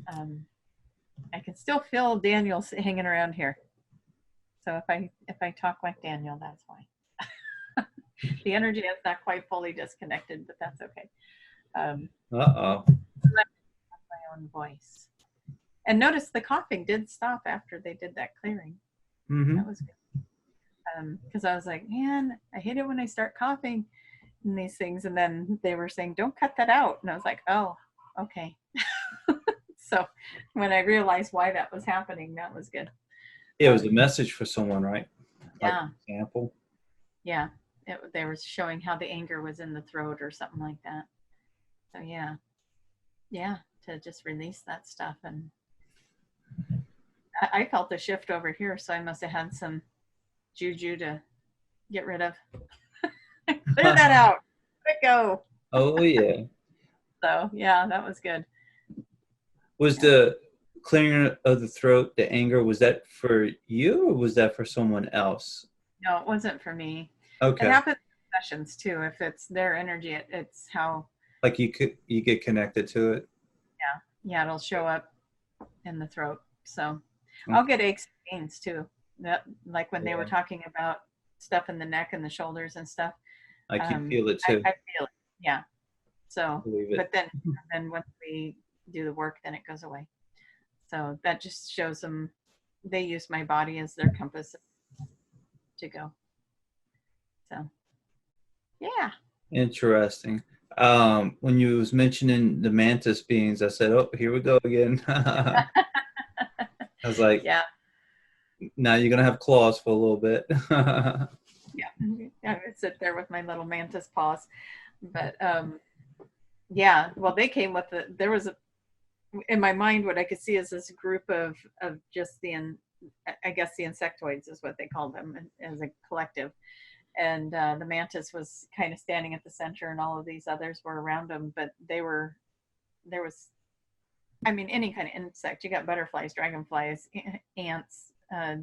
I can still feel Daniel hanging around here. So if I talk like Daniel, that's why. The energy is not quite fully disconnected, but that's okay. Uh-oh. My own voice. And notice the coughing did stop after they did that clearing. That was good. Because I was like, man, I hate it when I start coughing in these things. And then they were saying, don't cut that out. And I was like, oh, okay. So when I realized why that was happening, that was good. It was a message for someone, right? Yeah. Like example. Yeah. They were showing how the anger was in the throat or something like that. So yeah, to just release that stuff. And I felt a shift over here, so I must have had some juju to get rid of. Clear that out. Quick go. Oh yeah. So yeah, that was good. Was the clearing of the throat, the anger, was that for you or was that for someone else? No, it wasn't for me. Okay. It happens in sessions too. If it's their energy, it's how. Like you get connected to it. Yeah, it'll show up in the throat. So I'll get aches and pains too. That, like when they were talking about stuff in the neck and the shoulders and stuff. I can feel it too. I feel it. Yeah. So, But then once we do the work, then it goes away. So that just shows them they use my body as their compass to go. So, yeah. Interesting. When you was mentioning the mantis beings, I said, "Oh, here we go again." I was like, yeah. Now you're gonna have claws for a little bit. Yeah, I would sit there with my little mantis paws, but yeah. Well, they came with there was in my mind what I could see is this group of just I guess the insectoids is what they called them as a collective, and the mantis was kind of standing at the center, and all of these others were around them, but there was, I mean, any kind of insect. You got butterflies, dragonflies, ants,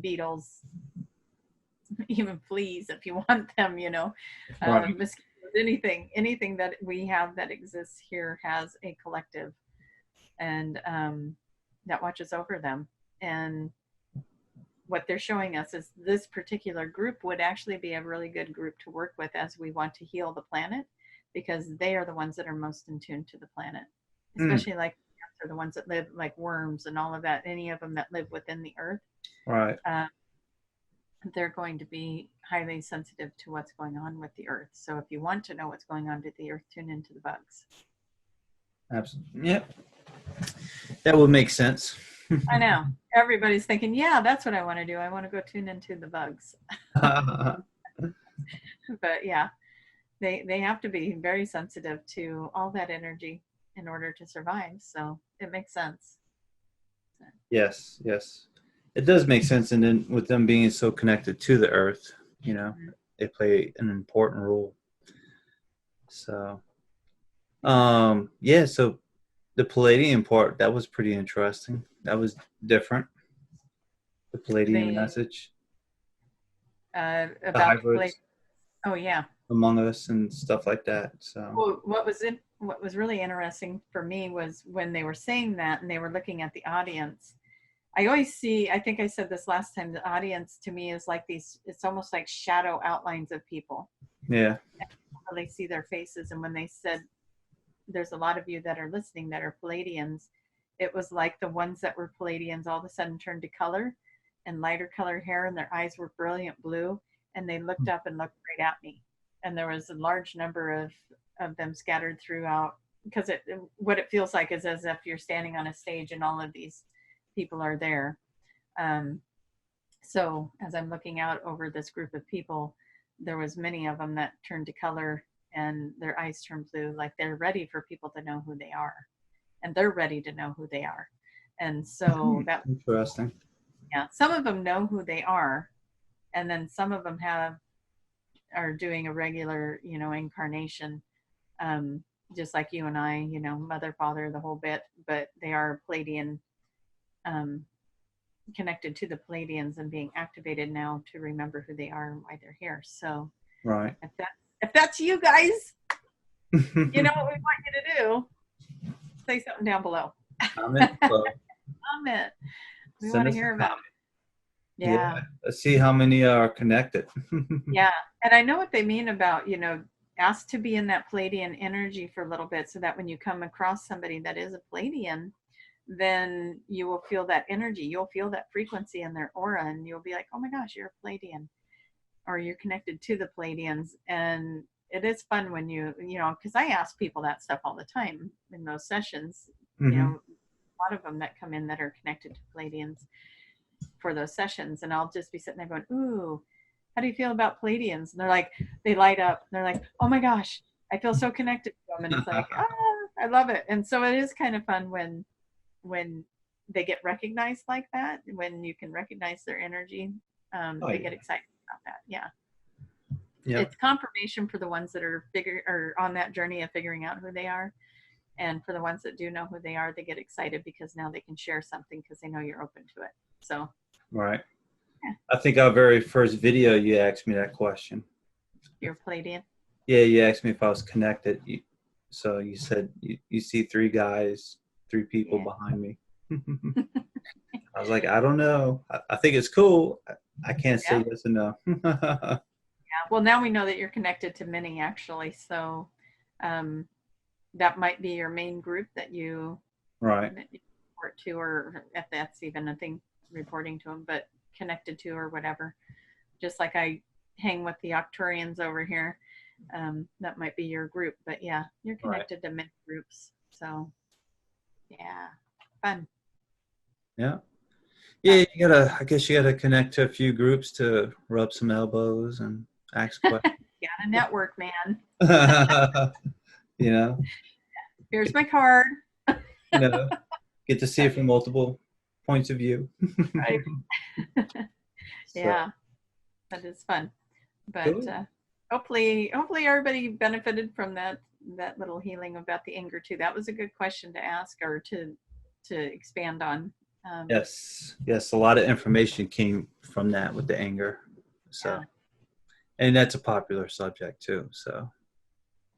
beetles, even fleas if you want them, Right. mosquitoes, anything that we have that exists here has a collective, and that watches over them. And what they're showing us is this particular group would actually be a really good group to work with as we want to heal the planet, because they are the ones that are most in tune to the planet, especially like are the ones that live like worms and all of that, any of them that live within the earth. Right. They're going to be highly sensitive to what's going on with the earth. So if you want to know what's going on with the earth, tune into the bugs. Absolutely. Yep. That would make sense. I know. Everybody's thinking, yeah, that's what I want to do. I want to go tune into the bugs. But yeah, they have to be very sensitive to all that energy in order to survive. So it makes sense. Yes, yes. It does make sense. And then with them being so connected to the earth, they play an important role. So, yeah, so the Pleiadian part, that was pretty interesting. That was different. The Pleiadian message. About the hybrids oh yeah. among us and stuff like that. So well, what was really interesting for me was when they were saying that and they were looking at the audience. I always see, I think I said this last time, the audience to me is like these, it's almost like shadow outlines of people. Yeah. I don't really see their faces. And when they said, there's a lot of you that are listening that are Pleiadians, it was like the ones that were Pleiadians all of a sudden turned to color and lighter color hair, and their eyes were brilliant blue, and they looked up and looked right at me. And there was a large number of them scattered throughout, because what it feels like is as if you're standing on a stage and all of these people are there. So as I'm looking out over this group of people, there was many of them that turned to color and their eyes turned blue, like they're ready for people to know who they are, and they're ready to know who they are. And so that interesting. Yeah, some of them know who they are, and then some of them are doing a regular, incarnation, just like you and I, mother, father, the whole bit, but they are Pleiadian, connected to the Pleiadians and being activated now to remember who they are and why they're here. So right. If that's you guys, you know what we want you to do. Say something down below. Comment below. Comment. We want to hear about it. Yeah. Let's see how many are connected. Yeah. And I know what they mean about, ask to be in that Pleiadian energy for a little bit, so that when you come across somebody that is a Pleiadian, then you will feel that energy. You'll feel that frequency in their aura, and you'll be like, oh my gosh, you're a Pleiadian, or you're connected to the Pleiadians. And it is fun when because I ask people that stuff all the time in those sessions. Mm-hmm. A lot of them that come in that are connected to Pleiadians for those sessions, and I'll just be sitting there going, ooh, how do you feel about Pleiadians? And they're like, they light up, and they're like, oh my gosh, I feel so connected to them. And it's like, I love it. And so it is kind of fun when they get recognized like that, when you can recognize their energy. They get excited about that. Yeah. It's confirmation for the ones that are on that journey of figuring out who they are. And for the ones that do know who they are, they get excited because now they can share something because they know you're open to it. So, right. Yeah. I think our very first video, you asked me that question. You're Pleiadian? Yeah, you asked me if I was connected. So you said you see 3 guys, 3 people behind me. I was like, I don't know. I think it's cool. I can't say yes or no. Yeah. Well, now we know that you're connected to many, actually. So that might be your main group that you report to, or if that's even a thing, reporting to them, but connected to or whatever. Just like I hang with the Octurians over here. That might be your group, but yeah, you're connected to many groups. So yeah, fun. Yeah. Yeah, I guess you gotta connect to a few groups to rub some elbows and ask questions. You got a network, man. You know. Here's my card. Get to see it from multiple points of view. Right. Yeah, that is fun. But cool. Hopefully everybody benefited from that little healing about the anger too. That was a good question to ask or to expand on. Yes, a lot of information came from that with the anger. So, and that's a popular subject too. So,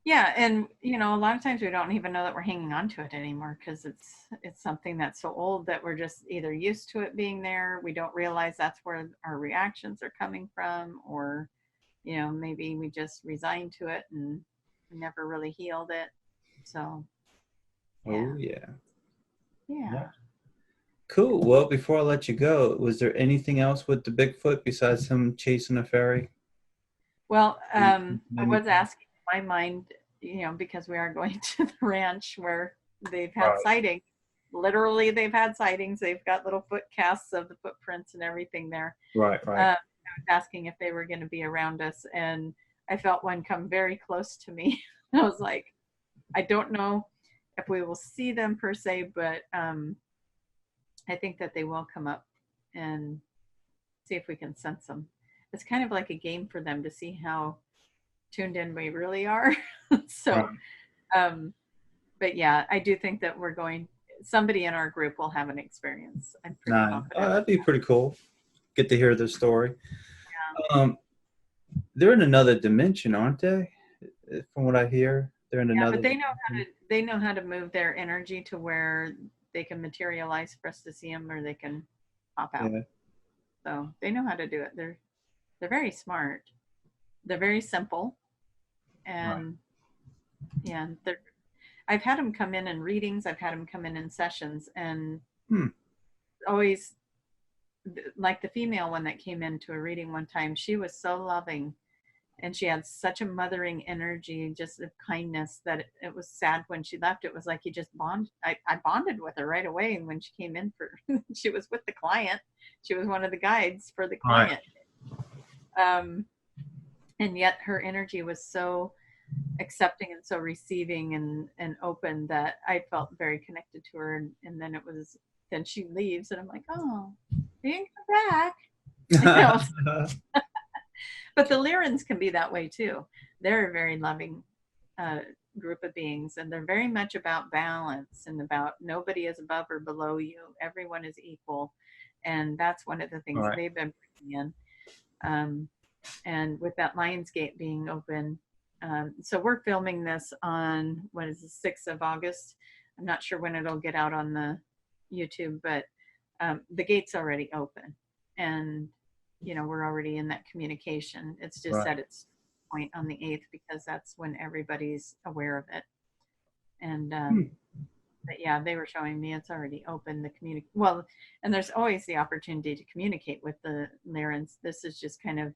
Yeah, and you know, a lot of times we don't even know that we're hanging on to it anymore because it's something that's so old that we're just either used to it being there. We don't realize that's where our reactions are coming from, or you know, maybe we just resigned to it and never really healed it. So, Oh, yeah, yeah. Yeah. yeah. Cool. Well, before I let you go, was there anything else with the Bigfoot besides him chasing a ferry? Well, I was Anything? asking in my mind, you know, because we are going to the ranch where they've had Right. sightings. Literally, they've had sightings. They've got little foot casts of the footprints and everything there. Right. Right. I was asking if they were going to be around us, and I felt one come very close to me. I was like, I don't know if we will see them per se, but I think that they will come up and see if we can sense them. It's kind of like a game for them to see how tuned in we really are. So, Right. um, but yeah, I do think that we're going, somebody in our group will have an experience. I'm pretty Nice. Oh, confident. that'd be pretty cool. Get to hear their story. Yeah. Um, they're in another dimension, aren't they? From what I hear, they're in Yeah, another but dimension. they know how to move their energy to where they can materialize for us to see them or they can pop out. Yeah. So they know how to do it. They're very smart. They're very simple, Right. and yeah, they're I've had them come in readings. I've had them come in sessions, and Hmm. always like the female one that came into a reading one time. She was so loving, and she had such a mothering energy, just of kindness that it was sad when she left. It was like you just bond. I bonded with her right away, and when she came in for, she was with the client. She was one of the guides for the Right. client, um, and yet her energy was so accepting and so receiving and open that I felt very connected to her. And then it was, then she leaves and I'm like, oh, you didn't come back. You know, but the Lyrans can be that way too. They're a very loving uh, group of beings, and they're very much about balance and about nobody is above or below you. Everyone is equal. And that's one of the things Right. they've been bringing in. Um, and with that Lionsgate being open. So we're filming this on what is the 6th of August. I'm not sure when it'll get out on the YouTube, but the gate's already open, and you know we're already in that communication. It's just Right. at its point on the 8th because that's when everybody's aware of it. And Hmm. but yeah, they were showing me it's already open. The well, and there's always the opportunity to communicate with the Lyrans. This is just kind of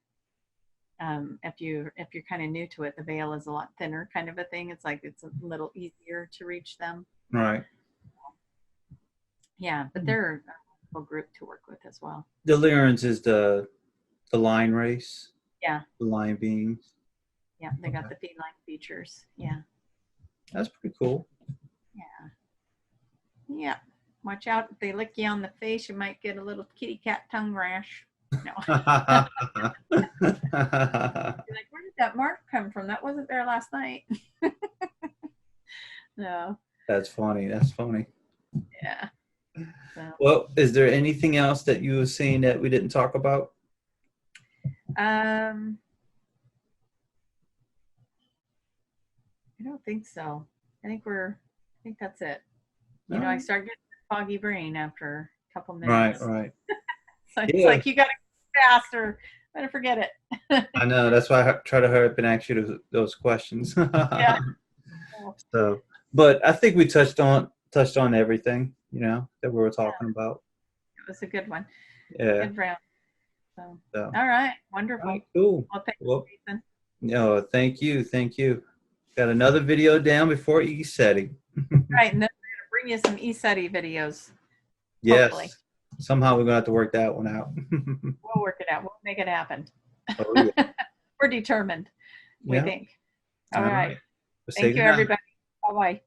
if you're kind of new to it, the veil is a lot thinner, kind of a thing. It's like it's a little easier to reach them. Right. Yeah, but they're a wonderful group to work with as well. The Lyrans is the lion race, Yeah, the lion beings. yeah, they got Okay. the feline features. Yeah, That's pretty cool. yeah, yeah. Watch out! If they lick you on the face, you might get a little kitty cat tongue rash. No, you're like, where did that mark come from? That wasn't there last night. No, That's funny. That's funny. yeah. So, Well, is there anything else that you were saying that we didn't talk about? um, I don't think so. I think that's it. You know, I No. start getting a foggy brain after a couple Right, minutes. right. So it's Yeah, like you got to go faster. Better forget it. I know. That's why I try to hurry up and ask you those questions. Yeah. Well, So, but I think we touched on everything, that we were yeah, talking about. it was a good one. Yeah. Good round. So, So, all right. all right, Wonderful. cool. Well, thanks, Well, Jason. no, thank you, thank you. Got another video down before setting. All right. And then we're going to bring you some ESETI videos, hopefully. Yes. Somehow we're gonna have to work that one out. We'll work it out. We'll make it happen. Oh yeah. We're determined, we Yeah. think. All All right. right. We'll say Thank you, goodnight. everybody. Bye-bye.